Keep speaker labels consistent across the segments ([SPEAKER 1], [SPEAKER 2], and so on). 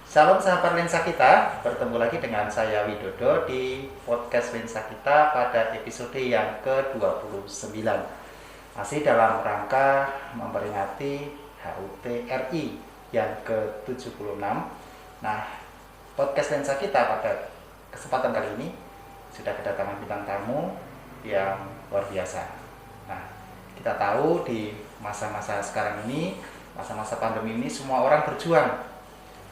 [SPEAKER 1] Salam sahabat lensa kita, bertemu lagi dengan saya Widodo di podcast lensa kita pada episode yang ke-29. Masih dalam rangka memperingati HUT RI yang ke-76. Nah, podcast lensa kita pada kesempatan kali ini sudah kedatangan bintang tamu yang luar biasa. Nah, kita tahu di masa-masa sekarang ini, masa-masa pandemi ini semua orang berjuang.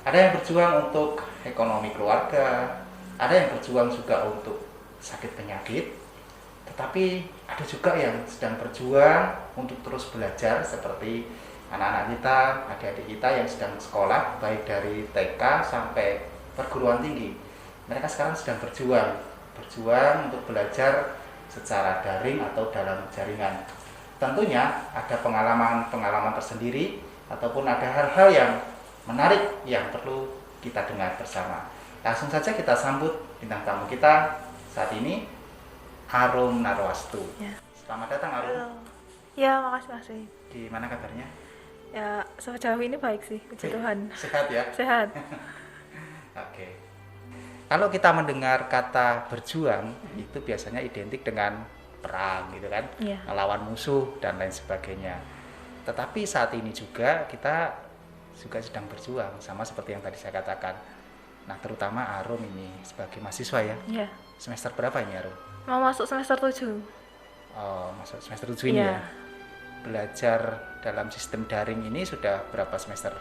[SPEAKER 1] Ada yang berjuang untuk ekonomi keluarga, ada yang berjuang juga untuk sakit penyakit, tetapi ada juga yang sedang berjuang untuk terus belajar seperti anak-anak kita, adik-adik kita yang sedang sekolah, baik dari TK sampai perguruan tinggi. Mereka sekarang sedang berjuang untuk belajar secara daring atau dalam jaringan. Tentunya ada pengalaman-pengalaman tersendiri ataupun ada hal-hal yang menarik yang perlu kita dengar bersama. Langsung saja kita sambut bintang tamu kita saat ini, Arum Narwastu.
[SPEAKER 2] Ya.
[SPEAKER 1] Selamat datang Arum.
[SPEAKER 2] Halo. Ya, makasih.
[SPEAKER 1] Di mana kabarnya?
[SPEAKER 2] Ya, sejauh ini baik sih, puji Tuhan.
[SPEAKER 1] Sehat ya?
[SPEAKER 2] Sehat.
[SPEAKER 1] Oke. Kalau kita mendengar kata berjuang, itu biasanya identik dengan perang gitu kan,
[SPEAKER 2] Iya.
[SPEAKER 1] melawan musuh dan lain sebagainya. Tetapi saat ini juga kita sedang berjuang, sama seperti yang tadi saya katakan. Nah, terutama Arum ini sebagai mahasiswa ya.
[SPEAKER 2] Iya.
[SPEAKER 1] Semester berapa ini Arum?
[SPEAKER 2] Mau masuk semester 7.
[SPEAKER 1] Oh, masuk semester 7 ini
[SPEAKER 2] Iya.
[SPEAKER 1] ya. Belajar dalam sistem daring ini sudah berapa semester?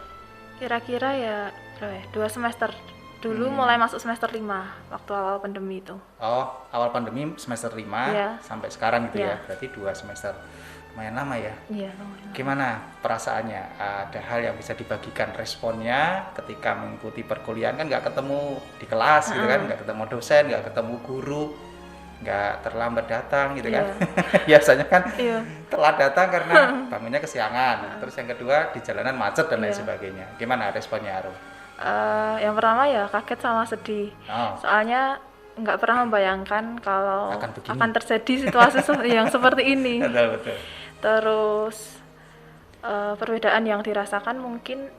[SPEAKER 2] Kira-kira ya, berapa ya? 2 semester. Dulu mulai masuk semester 5 waktu awal pandemi itu.
[SPEAKER 1] Oh, awal pandemi semester 5
[SPEAKER 2] Iya.
[SPEAKER 1] sampai sekarang gitu
[SPEAKER 2] Iya.
[SPEAKER 1] ya. Berarti 2 semester. Lumayan lama ya.
[SPEAKER 2] Iya, lumayan.
[SPEAKER 1] Gimana perasaannya? Ada hal yang bisa dibagikan responnya ketika mengikuti perkuliahan, kan nggak ketemu di kelas gitu kan, nggak ketemu dosen, nggak ketemu guru, nggak terlambat datang gitu kan. Biasanya kan
[SPEAKER 2] Iya.
[SPEAKER 1] telat datang karena bangunnya kesiangan. Terus yang kedua di jalanan macet dan lain
[SPEAKER 2] Iya.
[SPEAKER 1] sebagainya. Gimana responnya Arum?
[SPEAKER 2] Yang pertama ya kaget sama sedih.
[SPEAKER 1] Oh,
[SPEAKER 2] Soalnya nggak pernah membayangkan kalau
[SPEAKER 1] Akan begini.
[SPEAKER 2] akan terjadi situasi yang seperti ini.
[SPEAKER 1] betul.
[SPEAKER 2] Terus perbedaan yang dirasakan mungkin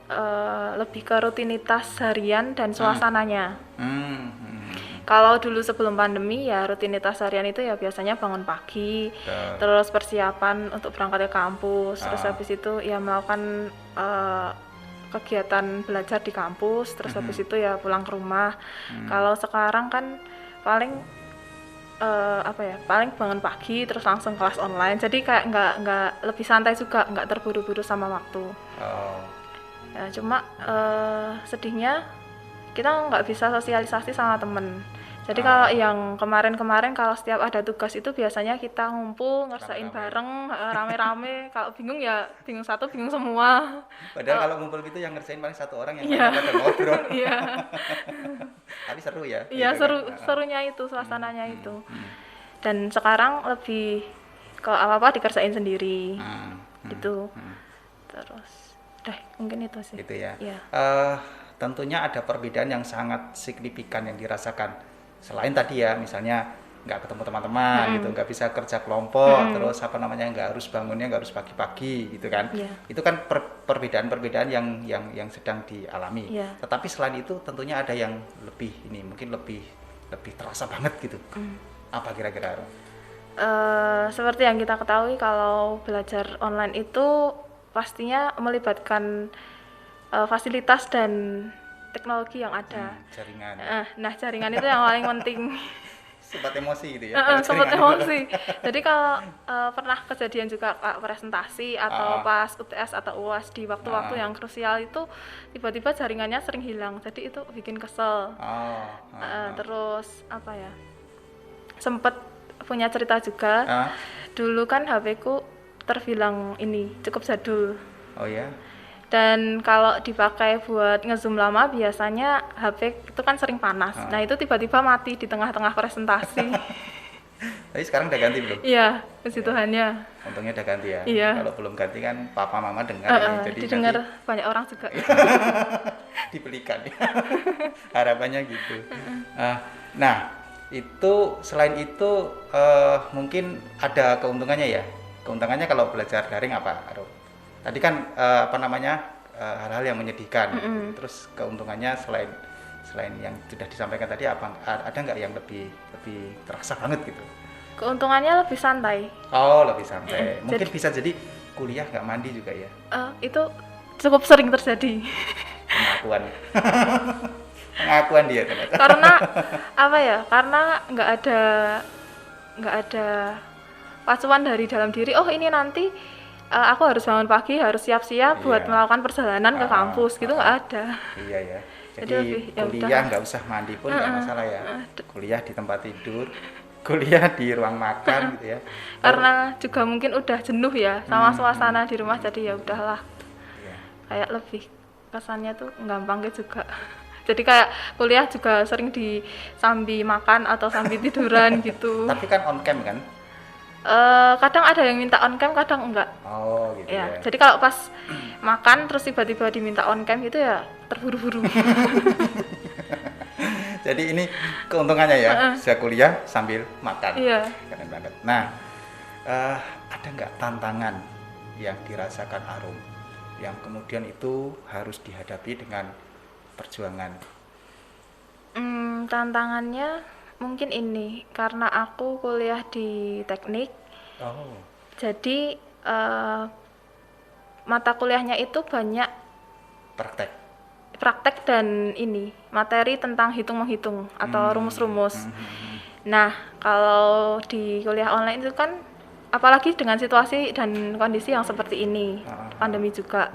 [SPEAKER 2] lebih ke rutinitas harian dan suasananya.
[SPEAKER 1] Hmm.
[SPEAKER 2] Kalau dulu sebelum pandemi ya rutinitas harian itu ya biasanya bangun pagi,
[SPEAKER 1] Betul.
[SPEAKER 2] terus persiapan untuk berangkat ke kampus, terus habis itu ya melakukan kegiatan belajar di kampus, terus habis itu ya pulang ke rumah. Kalau sekarang kan paling paling bangun pagi terus langsung kelas online, jadi kayak nggak lebih santai juga, nggak terburu-buru sama waktu.
[SPEAKER 1] Oh.
[SPEAKER 2] Ya, cuma sedihnya kita nggak bisa sosialisasi sama temen. Jadi kalau yang kemarin-kemarin kalau setiap ada tugas itu biasanya kita ngumpul ngerjain
[SPEAKER 1] Rame-rame.
[SPEAKER 2] bareng rame-rame. Kalau bingung ya bingung satu, bingung semua.
[SPEAKER 1] Padahal kalau ngumpul gitu yang ngerjain paling satu orang, yang
[SPEAKER 2] Iya.
[SPEAKER 1] lainnya pada ngobrol.
[SPEAKER 2] Iya.
[SPEAKER 1] Tapi seru ya.
[SPEAKER 2] Iya,
[SPEAKER 1] gitu kan.
[SPEAKER 2] serunya itu, suasananya itu. Dan sekarang lebih kalau apa-apa dikerjain sendiri. Gitu. Terus mungkin itu sih.
[SPEAKER 1] Gitu ya.
[SPEAKER 2] Iya.
[SPEAKER 1] Tentunya ada perbedaan yang sangat signifikan yang dirasakan. Selain tadi ya, misalnya nggak ketemu teman-teman gitu, nggak bisa kerja kelompok, terus nggak harus bangunnya nggak harus pagi-pagi gitu kan.
[SPEAKER 2] Iya.
[SPEAKER 1] Itu kan perbedaan-perbedaan yang sedang dialami.
[SPEAKER 2] Iya.
[SPEAKER 1] Tetapi selain itu tentunya ada yang mungkin lebih terasa banget gitu. Apa kira-kira?
[SPEAKER 2] Seperti yang kita ketahui kalau belajar online itu pastinya melibatkan fasilitas dan teknologi yang ada.
[SPEAKER 1] Jaringan.
[SPEAKER 2] Nah, jaringan itu yang paling penting.
[SPEAKER 1] Sempat emosi gitu ya. kalau
[SPEAKER 2] Sempat
[SPEAKER 1] jaringan.
[SPEAKER 2] emosi. Jadi kalau pernah kejadian juga presentasi atau pas UTS atau UAS di waktu-waktu yang krusial itu tiba-tiba jaringannya sering hilang. Jadi itu bikin kesel. Terus sempet punya cerita juga. Dulu kan HP ku terbilang ini cukup jadul.
[SPEAKER 1] Oh ya.
[SPEAKER 2] Dan kalau dipakai buat nge-zoom lama biasanya HP itu kan sering panas. Nah itu tiba-tiba mati di tengah-tengah presentasi.
[SPEAKER 1] Tapi sekarang udah ganti belum?
[SPEAKER 2] Iya, puji Tuhannya.
[SPEAKER 1] Untungnya udah ganti ya.
[SPEAKER 2] Iya.
[SPEAKER 1] Kalau belum ganti kan papa mama dengar ini. Jadi
[SPEAKER 2] Didengar
[SPEAKER 1] nanti
[SPEAKER 2] banyak orang juga.
[SPEAKER 1] dibelikan ya. Harapannya gitu. Nah, itu selain itu mungkin ada keuntungannya ya. Keuntungannya kalau belajar daring apa? Tadi kan hal-hal yang menyedihkan. Terus keuntungannya selain yang sudah disampaikan tadi, ada nggak yang lebih terasa banget gitu?
[SPEAKER 2] Keuntungannya lebih santai.
[SPEAKER 1] Oh, lebih santai. Mungkin bisa jadi kuliah nggak mandi juga ya?
[SPEAKER 2] Itu cukup sering terjadi.
[SPEAKER 1] Pengakuan dia ternyata.
[SPEAKER 2] Karena apa ya? Karena nggak ada pacuan dari dalam diri. Oh, ini nanti aku harus bangun pagi, harus siap-siap buat melakukan perjalanan ke kampus gitu, nggak ada.
[SPEAKER 1] Iya ya. Jadi kuliah nggak usah mandi pun nggak masalah ya. Kuliah di tempat tidur, kuliah di ruang makan gitu ya.
[SPEAKER 2] Karena juga mungkin udah jenuh ya sama suasana di rumah, jadi ya udahlah. Kayak lebih kesannya tuh gampang juga. Jadi kayak kuliah juga sering sambil makan atau sambil tiduran gitu.
[SPEAKER 1] Tapi kan on cam kan?
[SPEAKER 2] Kadang ada yang minta on cam, kadang enggak.
[SPEAKER 1] Oh gitu ya.
[SPEAKER 2] Jadi kalau pas makan terus tiba-tiba diminta on cam gitu ya terburu-buru.
[SPEAKER 1] Jadi ini keuntungannya ya, bisa kuliah sambil makan.
[SPEAKER 2] Iya.
[SPEAKER 1] Keren banget. Nah, ada nggak tantangan yang dirasakan Arum yang kemudian itu harus dihadapi dengan perjuangan?
[SPEAKER 2] Tantangannya mungkin ini, karena aku kuliah di teknik. Jadi mata kuliahnya itu banyak praktek dan ini materi tentang hitung-menghitung atau rumus-rumus. Nah, kalau di kuliah online itu kan apalagi dengan situasi dan kondisi yang seperti ini, pandemi juga.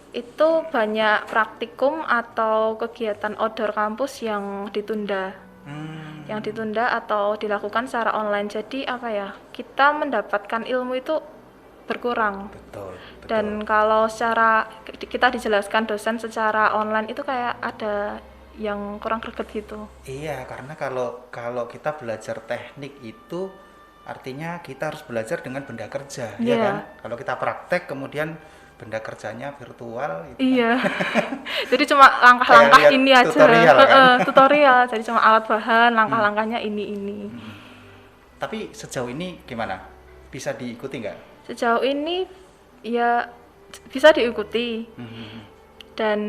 [SPEAKER 2] Itu banyak praktikum atau kegiatan outdoor kampus yang ditunda. Yang ditunda atau dilakukan secara online. Jadi apa ya? Kita mendapatkan ilmu itu berkurang.
[SPEAKER 1] Betul.
[SPEAKER 2] Dan kalau secara kita dijelaskan dosen secara online itu kayak ada yang kurang greget gitu.
[SPEAKER 1] Iya, karena kalau kita belajar teknik itu artinya kita harus belajar dengan benda kerja, ya kan? Kalau kita praktek kemudian benda kerjanya virtual gitu.
[SPEAKER 2] Iya. Jadi cuma langkah-langkah ini aja.
[SPEAKER 1] Tutorial kan?
[SPEAKER 2] Tutorial. Jadi cuma alat bahan, langkah-langkahnya ini.
[SPEAKER 1] Tapi sejauh ini gimana? Bisa diikuti nggak?
[SPEAKER 2] Sejauh ini ya bisa diikuti. Dan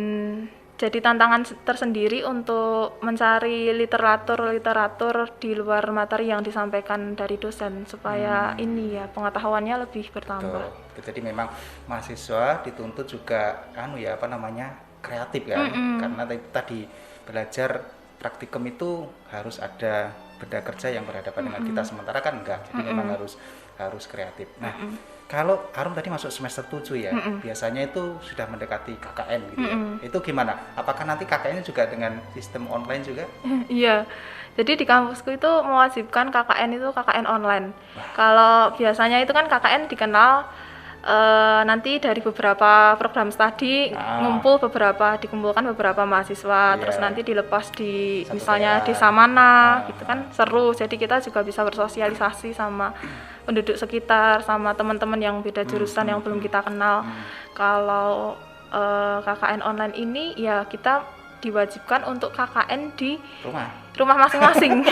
[SPEAKER 2] jadi tantangan tersendiri untuk mencari literatur di luar materi yang disampaikan dari dosen supaya ini ya pengetahuannya lebih bertambah.
[SPEAKER 1] Betul. Jadi memang mahasiswa dituntut juga kreatif kan, karena tadi belajar praktikum itu harus ada benda kerja yang berhadapan dengan kita, sementara kan enggak, jadi memang harus kreatif. Nah, kalau Arum tadi masuk semester 7 ya, biasanya itu sudah mendekati KKN gitu ya. Itu gimana? Apakah nanti KKN juga dengan sistem online juga?
[SPEAKER 2] Iya. Jadi di kampusku itu mewajibkan KKN itu KKN online. Kalau biasanya itu kan KKN dikenal nanti dari beberapa program studi dikumpulkan beberapa mahasiswa, terus nanti dilepas di misalnya di Samana gitu kan, seru. Jadi kita juga bisa bersosialisasi sama penduduk sekitar, sama teman-teman yang beda jurusan yang belum kita kenal. Kalau KKN online ini ya kita diwajibkan untuk KKN di rumah masing-masing.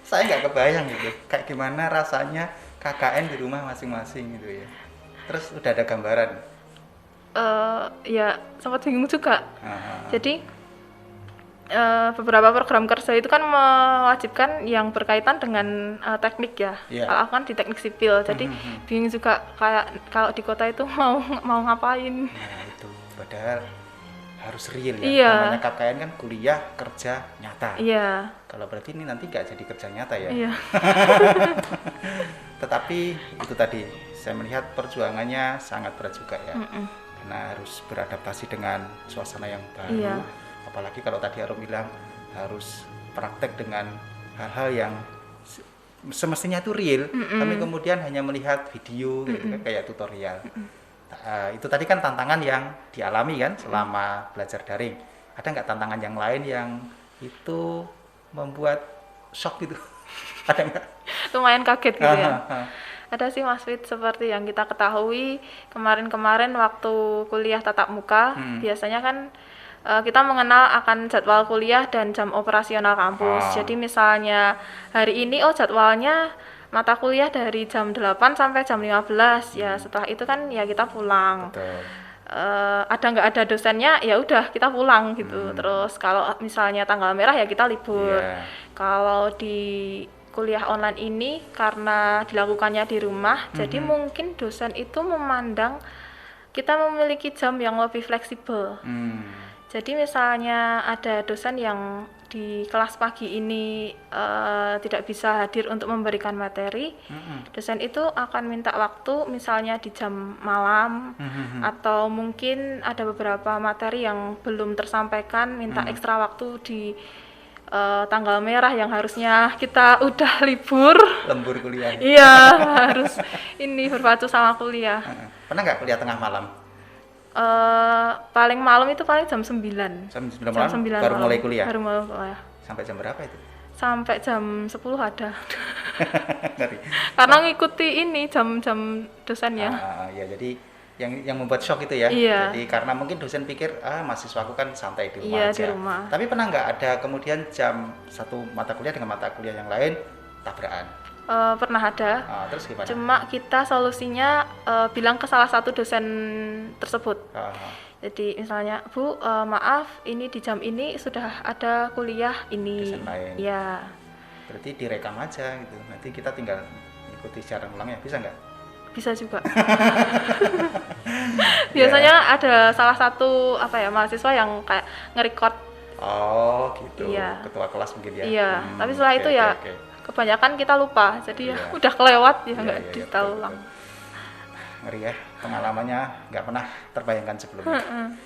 [SPEAKER 1] Saya nggak kebayang gitu, kayak gimana rasanya KKN di rumah masing-masing gitu ya. Terus udah ada gambaran?
[SPEAKER 2] Ya sempat bingung juga. Jadi beberapa program kerja itu kan mewajibkan yang berkaitan dengan teknik ya. Kalau aku kan di teknik sipil, jadi bingung juga kayak kalau di kota itu mau ngapain.
[SPEAKER 1] Nah itu, padahal harus real ya. Namanya KKN kan kuliah kerja nyata.
[SPEAKER 2] Iya.
[SPEAKER 1] Kalau berarti ini nanti nggak jadi kerja nyata ya.
[SPEAKER 2] Iya.
[SPEAKER 1] Tetapi itu tadi saya melihat perjuangannya sangat berat juga ya, karena harus beradaptasi dengan suasana yang baru. Apalagi kalau tadi Arum bilang harus praktek dengan hal-hal yang semestinya itu real, tapi kemudian hanya melihat video gitu kan, kayak tutorial. Itu tadi kan tantangan yang dialami kan selama belajar daring. Ada nggak tantangan yang lain yang itu membuat shock gitu? Ada nggak?
[SPEAKER 2] Lumayan kaget gitu ya. Ada sih Mas Fit, seperti yang kita ketahui kemarin-kemarin waktu kuliah tatap muka, biasanya kan kita mengenal akan jadwal kuliah dan jam operasional kampus. Jadi misalnya hari ini jadwalnya mata kuliah dari jam 8 sampai jam 15 ya, setelah itu kan ya kita pulang. ada nggak ada dosennya ya udah kita pulang gitu. Terus kalau misalnya tanggal merah ya kita libur. Kalau di kuliah online ini karena dilakukannya di rumah, jadi mungkin dosen itu memandang kita memiliki jam yang lebih fleksibel. Jadi misalnya ada dosen yang di kelas pagi ini tidak bisa hadir untuk memberikan materi, dosen itu akan minta waktu misalnya di jam malam, atau mungkin ada beberapa materi yang belum tersampaikan, minta ekstra waktu di tanggal merah yang harusnya kita udah lembur
[SPEAKER 1] kuliah.
[SPEAKER 2] Iya, harus ini berpacu sama kuliah.
[SPEAKER 1] Pernah nggak kuliah tengah malam?
[SPEAKER 2] Paling malam itu paling jam 9.
[SPEAKER 1] Jam 9 malam baru
[SPEAKER 2] malam.
[SPEAKER 1] mulai kuliah?
[SPEAKER 2] Baru mulai kuliah.
[SPEAKER 1] Sampai jam berapa itu?
[SPEAKER 2] Sampai jam 10 ada. Karena ngikuti ini jam-jam dosennya.
[SPEAKER 1] Ya, jadi yang membuat shock itu ya.
[SPEAKER 2] Iya.
[SPEAKER 1] Jadi karena mungkin dosen pikir mahasiswaku kan santai di rumah
[SPEAKER 2] iya,
[SPEAKER 1] aja.
[SPEAKER 2] Di rumah.
[SPEAKER 1] Tapi pernah nggak ada kemudian jam satu mata kuliah dengan mata kuliah yang lain tabrakan?
[SPEAKER 2] Pernah ada.
[SPEAKER 1] Terus gimana?
[SPEAKER 2] Cuma kita solusinya bilang ke salah satu dosen tersebut. Jadi misalnya, Bu, maaf, ini di jam ini sudah ada kuliah ini.
[SPEAKER 1] Dosen lain.
[SPEAKER 2] Ya.
[SPEAKER 1] Berarti direkam aja gitu. Nanti kita tinggal ikuti secara ulangnya, bisa nggak?
[SPEAKER 2] Bisa juga. Biasanya ada salah satu mahasiswa yang kayak nge-record.
[SPEAKER 1] Oh, gitu.
[SPEAKER 2] Iya.
[SPEAKER 1] Ketua kelas mungkin ya.
[SPEAKER 2] Iya. Tapi setelah itu kebanyakan kita lupa. Jadi ya udah kelewat ya nggak ditahu ulang.
[SPEAKER 1] Ngeri ya, pengalamannya nggak pernah terbayangkan sebelumnya.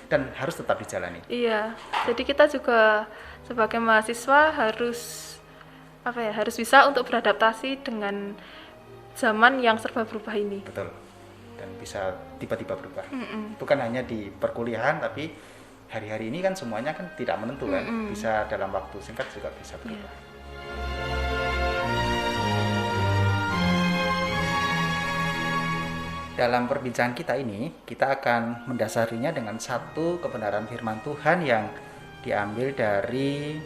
[SPEAKER 1] Dan harus tetap dijalani.
[SPEAKER 2] Iya. Jadi kita juga sebagai mahasiswa harus harus bisa untuk beradaptasi dengan zaman yang serba berubah ini.
[SPEAKER 1] Betul. Dan bisa tiba-tiba berubah. Bukan hanya di perkuliahan, tapi hari-hari ini kan semuanya kan tidak menentu kan. Bisa dalam waktu singkat juga bisa berubah. Dalam perbincangan kita ini, kita akan mendasarinya dengan satu kebenaran firman Tuhan yang diambil dari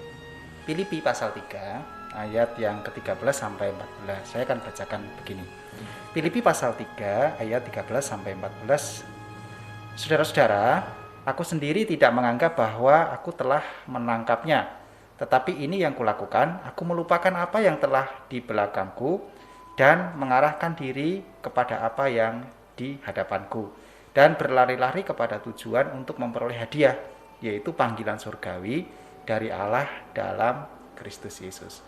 [SPEAKER 1] Filipi pasal 3 ayat yang ke-13 sampai 14. Saya akan bacakan begini. Filipi pasal 3 ayat 13 sampai 14. Saudara-saudara, aku sendiri tidak menganggap bahwa aku telah menangkapnya. Tetapi ini yang kulakukan, aku melupakan apa yang telah di belakangku dan mengarahkan diri kepada apa yang di hadapanku, dan berlari-lari kepada tujuan untuk memperoleh hadiah, yaitu panggilan surgawi dari Allah dalam Kristus Yesus.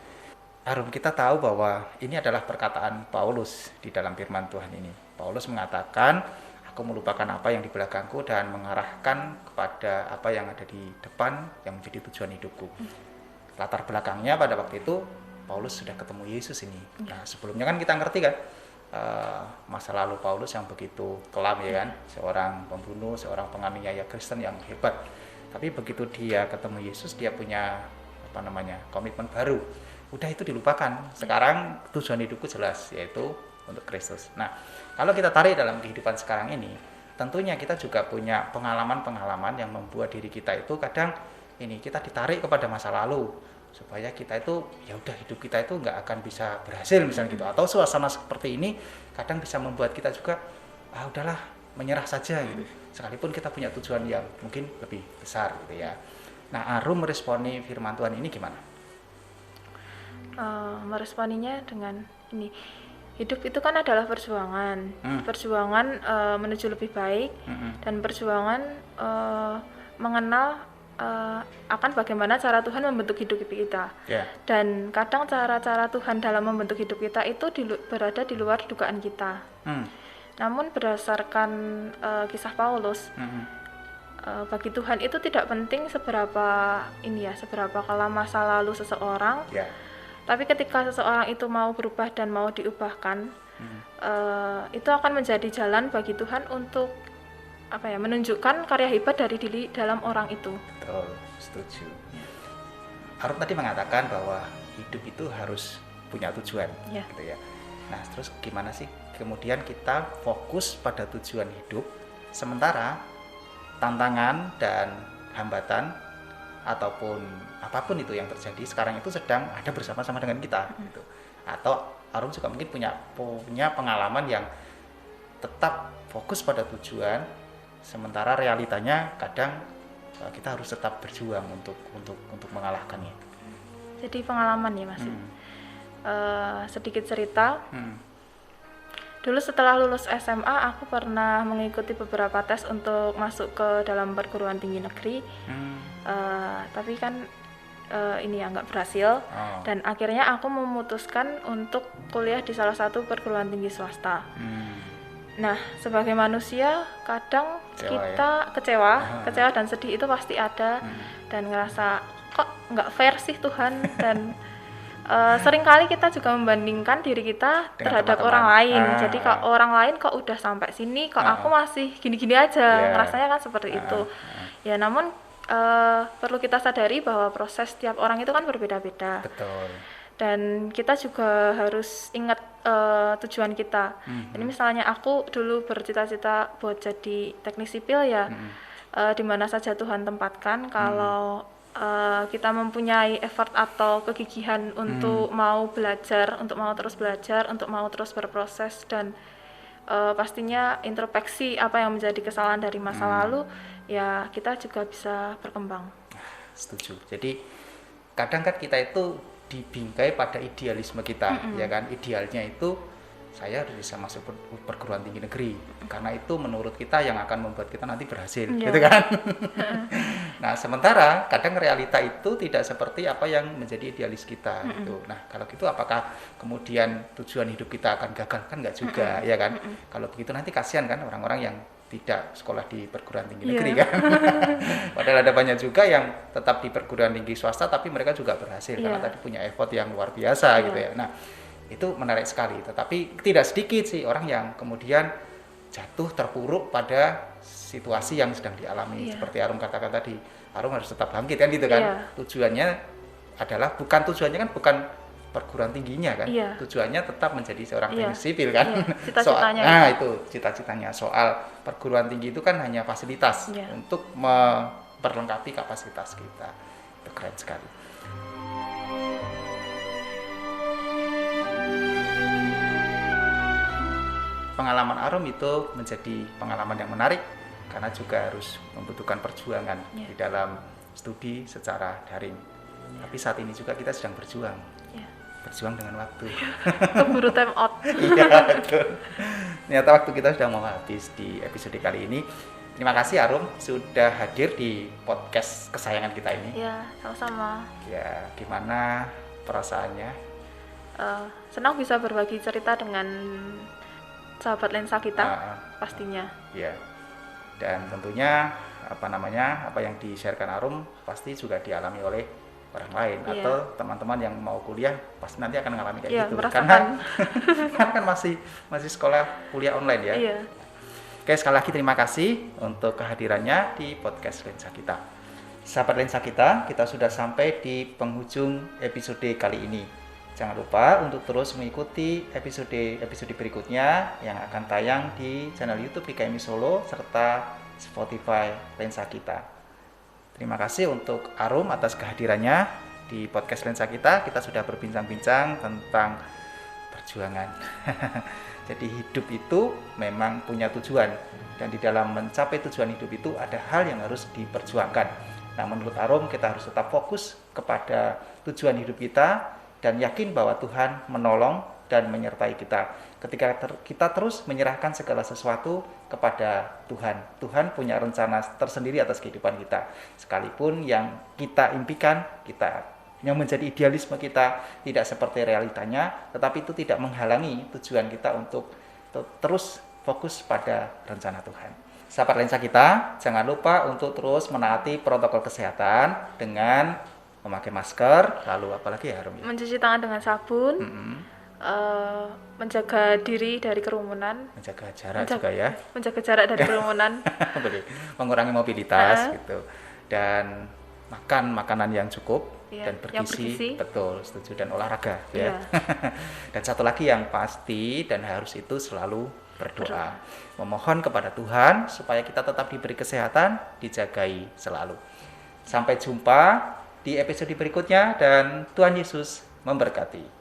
[SPEAKER 1] Harum, kita tahu bahwa ini adalah perkataan Paulus di dalam firman Tuhan ini. Paulus mengatakan, aku melupakan apa yang di belakangku dan mengarahkan kepada apa yang ada di depan yang menjadi tujuan hidupku. Latar belakangnya pada waktu itu Paulus sudah ketemu Yesus ini. Nah, sebelumnya kan kita ngerti kan masa lalu Paulus yang begitu kelam ya kan, seorang pembunuh, seorang penganiaya Kristen yang hebat. Tapi begitu dia ketemu Yesus, dia punya komitmen baru. Udah itu dilupakan. Sekarang tujuan hidupku jelas, yaitu untuk Kristus. Nah, kalau kita tarik dalam kehidupan sekarang ini, tentunya kita juga punya pengalaman-pengalaman yang membuat diri kita itu kadang kita ditarik kepada masa lalu, supaya kita itu ya udah hidup kita itu nggak akan bisa berhasil misalnya gitu, atau suasana seperti ini kadang bisa membuat kita juga udahlah menyerah saja gitu, sekalipun kita punya tujuan yang mungkin lebih besar gitu ya. Nah, Arum meresponi firman Tuhan ini gimana?
[SPEAKER 2] Meresponinya dengan ini, hidup itu kan adalah perjuangan, perjuangan menuju lebih baik, dan perjuangan mengenal akan bagaimana cara Tuhan membentuk hidup kita. Dan kadang cara-cara Tuhan dalam membentuk hidup kita itu berada di luar dugaan kita. Namun berdasarkan kisah Paulus, bagi Tuhan itu tidak penting seberapa kelam masa lalu seseorang. Tapi ketika seseorang itu mau berubah dan mau diubahkan, itu akan menjadi jalan bagi Tuhan untuk menunjukkan karya hebat dari diri dalam orang itu.
[SPEAKER 1] Betul, setuju. Arum tadi mengatakan bahwa hidup itu harus punya tujuan, gitu ya. Nah, terus gimana sih kemudian kita fokus pada tujuan hidup, sementara tantangan dan hambatan ataupun apapun itu yang terjadi sekarang itu sedang ada bersama-sama dengan kita, gitu. Atau Arum juga mungkin punya pengalaman yang tetap fokus pada tujuan, sementara realitanya kadang kita harus tetap berjuang untuk mengalahkannya.
[SPEAKER 2] Jadi pengalaman ya Mas. Sedikit cerita. Dulu setelah lulus SMA aku pernah mengikuti beberapa tes untuk masuk ke dalam perguruan tinggi negeri. Tapi kan ini ya nggak berhasil. Dan akhirnya aku memutuskan untuk kuliah di salah satu perguruan tinggi swasta. Nah, sebagai manusia kadang kita kecewa dan sedih itu pasti ada, dan ngerasa kok nggak fair sih Tuhan, dan seringkali kita juga membandingkan diri kita terhadap orang lain. Jadi kalau orang lain kok udah sampai sini, kok aku masih gini-gini aja, ngerasanya kan seperti itu. Ya, namun perlu kita sadari bahwa proses setiap orang itu kan berbeda-beda.
[SPEAKER 1] Betul.
[SPEAKER 2] Dan kita juga harus ingat tujuan kita. Ini misalnya aku dulu bercita-cita buat jadi teknik sipil ya, di mana saja Tuhan tempatkan. Kalau kita mempunyai effort atau kegigihan untuk mau belajar, untuk mau terus belajar, untuk mau terus berproses, dan pastinya introspeksi apa yang menjadi kesalahan dari masa lalu, ya kita juga bisa berkembang.
[SPEAKER 1] Setuju. Jadi kadang kan kita itu dibingkai pada idealisme kita, ya kan? Idealnya itu saya harus bisa masuk perguruan tinggi negeri, karena itu menurut kita yang akan membuat kita nanti berhasil, gitu kan? Nah, sementara kadang realita itu tidak seperti apa yang menjadi idealis kita, gitu. Nah, kalau gitu apakah kemudian tujuan hidup kita akan gagal? Kan nggak juga, ya kan? Kalau begitu nanti kasihan kan orang-orang yang tidak sekolah di perguruan tinggi negeri kan. Padahal ada banyak juga yang tetap di perguruan tinggi swasta tapi mereka juga berhasil karena tadi punya effort yang luar biasa gitu ya. Nah, itu menarik sekali. Tetapi tidak sedikit sih orang yang kemudian jatuh terpuruk pada situasi yang sedang dialami. Seperti Arum katakan tadi, Arum harus tetap bangkit kan gitu kan. Tujuannya adalah bukan perguruan tingginya kan, tujuannya tetap menjadi seorang teknik sipil kan.
[SPEAKER 2] Cita-citanya
[SPEAKER 1] itu cita-citanya. Soal perguruan tinggi itu kan hanya fasilitas untuk memperlengkapi kapasitas kita. Itu keren sekali. Pengalaman Arum itu menjadi pengalaman yang menarik karena juga harus membutuhkan perjuangan di dalam studi secara daring. Tapi saat ini juga kita sedang berjuang dengan waktu.
[SPEAKER 2] Keburu time out.
[SPEAKER 1] Iya, betul. Ternyata waktu kita sudah mau habis di episode kali ini. Terima kasih Arum sudah hadir di podcast kesayangan kita ini.
[SPEAKER 2] Ya, sama-sama.
[SPEAKER 1] Ya, gimana perasaannya?
[SPEAKER 2] Senang bisa berbagi cerita dengan sahabat lensa kita, pastinya.
[SPEAKER 1] Ya. Dan tentunya apa yang di-sharekan Arum pasti juga dialami oleh orang lain atau teman-teman yang mau kuliah pasti nanti akan mengalami kayak gitu
[SPEAKER 2] merasakan.
[SPEAKER 1] karena kan masih sekolah kuliah online ya. Oke, sekali lagi terima kasih untuk kehadirannya di podcast lensa kita. Sahabat lensa kita sudah sampai di penghujung episode kali ini. Jangan lupa untuk terus mengikuti episode berikutnya yang akan tayang di channel YouTube IKMI Solo serta Spotify lensa kita. Terima kasih untuk Arum atas kehadirannya di podcast lensa kita. Kita sudah berbincang-bincang tentang perjuangan. Jadi hidup itu memang punya tujuan, dan di dalam mencapai tujuan hidup itu ada hal yang harus diperjuangkan. Nah, menurut Arum kita harus tetap fokus kepada tujuan hidup kita dan yakin bahwa Tuhan menolong dan menyertai kita. Ketika kita terus menyerahkan segala sesuatu kepada Tuhan. Tuhan punya rencana tersendiri atas kehidupan kita. Sekalipun yang kita impikan, yang menjadi idealisme kita tidak seperti realitanya, tetapi itu tidak menghalangi tujuan kita untuk terus fokus pada rencana Tuhan. Sahabat lensa kita, jangan lupa untuk terus menaati protokol kesehatan dengan memakai masker, lalu apalagi ya Arum?
[SPEAKER 2] Mencuci tangan dengan sabun. Menjaga diri dari kerumunan,
[SPEAKER 1] menjaga jarak juga ya,
[SPEAKER 2] menjaga jarak dari kerumunan,
[SPEAKER 1] mengurangi mobilitas gitu, dan makan makanan yang cukup dan bergizi, betul, setuju, dan olahraga ya. Dan satu lagi yang pasti dan harus itu selalu berdoa, memohon kepada Tuhan supaya kita tetap diberi kesehatan, dijagai selalu. Sampai jumpa di episode berikutnya dan Tuhan Yesus memberkati.